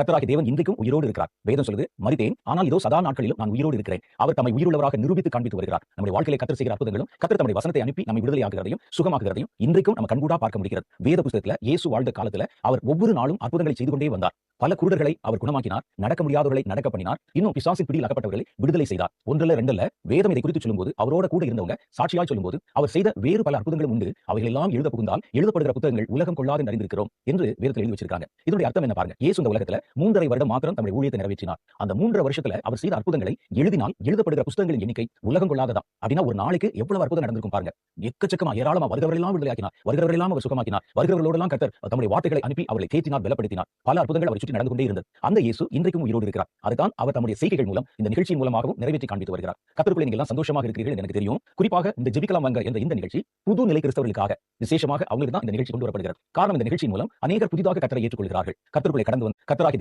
கர்த்தராகிய தேவன் இன்றைக்கும் உயிரோடு இருக்கிறார். வேதம் சொல்லுது, மரித்தேன் ஆனால் இதோ சதா நாட்களிலும் நான் உயிரோடு இருக்கிறேன். அவர் தம்மை உயிருள்ளவராக நிரூபித்து காண்பித்து வருகிறார். நம்முடைய வாழ்க்கையிலே கர்த்தர் செய்கிற அற்புதங்களும், கர்த்தர் தம்முடைய வசனத்தை அனுப்பி நம்மை விடுதலையாக்குகிறதையும் சுகமாக்குகிறதையும் இன்றைக்கும் நம்ம கண்கூடா பார்க்க முடிகிறது. வேத புத்தகத்துல இயேசு வாழ்ந்த காலத்துல அவர் ஒவ்வொரு நாளும் அற்புதங்களை செய்து கொண்டே வந்தார். பல குருடர்களை அவர் குணமாக்கினார், நடக்க முடியாதவர்களை நடக்க பண்ணினார், இன்னும் பிசாசின் பிடியில் அகப்பட்டவர்களை விடுதலை செய்தார். ஒன்றல்ல ரெண்டல்ல, வேதம் இதை குறித்து சொல்லும்போது, அவரோட கூட இருந்தவங்க சாட்சியாய் சொல்லும்போது, அவர் செய்த வேறு பல அற்புதங்களும் உண்டு. அவைகள் எல்லாம் எழுத புகுந்தால் எழுதப்படுகிற புத்தகங்கள் உலகம் கொள்ளாது அறிந்திருக்கிறோம் என்று வேதத்தில் எழுதி வச்சிருக்காங்க. இதனுடைய அர்த்தம் என்ன பாருங்க. இயேசு இந்த உலகத்துல 3.5 வருடம் மாத்திரம் தம்முடைய ஊழியத்தை நிறைவேற்றினார். அந்த 3.5 வருஷத்துல அவர் செய்த அற்புதங்களை எழுதினால் எழுதப்படுகிற புத்தகங்களின் எண்ணிக்கை உலகம் கொள்ளாததான். அப்படின்னா ஒரு நாளைக்கு எவ்வளவு அற்புதம் நடந்திருக்கும் பாருங்க. எக்கச்சக்கமா ஏராளமா வருகிறவரெல்லாம் விடுதலையாக்கினார், வருகிறவரெல்லாம் அவர் சுகமாக்கினார், வருகிறவர்களோடெல்லாம் கர்த்தர் தம்முடைய வார்த்தைகளை அனுப்பி அவர்களை தேற்றினார், பலப்படுத்தினார். பல அற்புதங்கள் அவர் சுற்றி நடந்து கொண்டே இருந்தது. அந்த இயேசு இன்றைக்கும் உயிரோடு இருக்கிறார். அதுதான் அவர் தம்முடைய செய்கைகள் மூலம், இந்த நிகழ்ச்சியின் மூலமாகவும் நிறைவேற்றி காண்பித்து வருகிறார். கர்த்தருக்குள்ளே நீங்க எல்லாம் சந்தோஷமாக இருக்கிறீர்கள் என்று எனக்கு தெரியும். குறிப்பாக இந்த ஜெபிக்கலாம் வாங்க என்ற இந்த நிகழ்ச்சி புது நிலை கிறிஸ்தவர்களுக்காக விசேஷமாக அவங்களுக்கு தான் இந்த நிகழ்ச்சி கொண்டு வரப்படுகிறது. காரணம், இந்த நிகழ்ச்சியின் மூலம் அநேகர் புதிதாக கர்த்தரை ஏற்றுக்கொள்கிறார்கள். கர்த்தருக்குள்ளே கடந்து வந்து கர்த்தராகிய